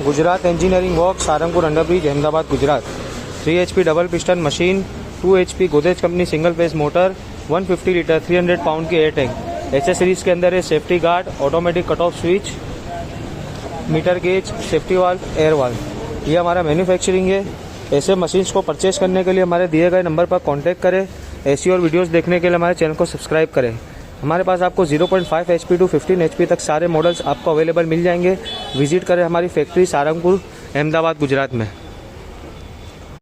Gujarat engineering work, Sarangpur underbridge, Ahmedabad, Gujarat. 3 HP double piston machine, 2 HP Godrej company single phase motor, 150 litre 300 pound की air tank. Accessories के अंदर है safety guard, automatic cut off switch, meter gauge, safety valve, air valve. ये हमारा manufacturing है। ऐसे machines को purchase करने के लिए हमारे दिए गए नंबर पर कांटेक्ट करें। ऐसी और वीडियोस देखने के लिए हमारे चैनल को सब्सक्राइब करें। हमारे पास आपको 0.5 HP टू 15 HP तक सारे मॉडल्स आपको अवेलेबल मिल जाएंगे। विजिट करें हमारी फैक्ट्री सारंगपुर, अहमदाबाद, गुजरात में।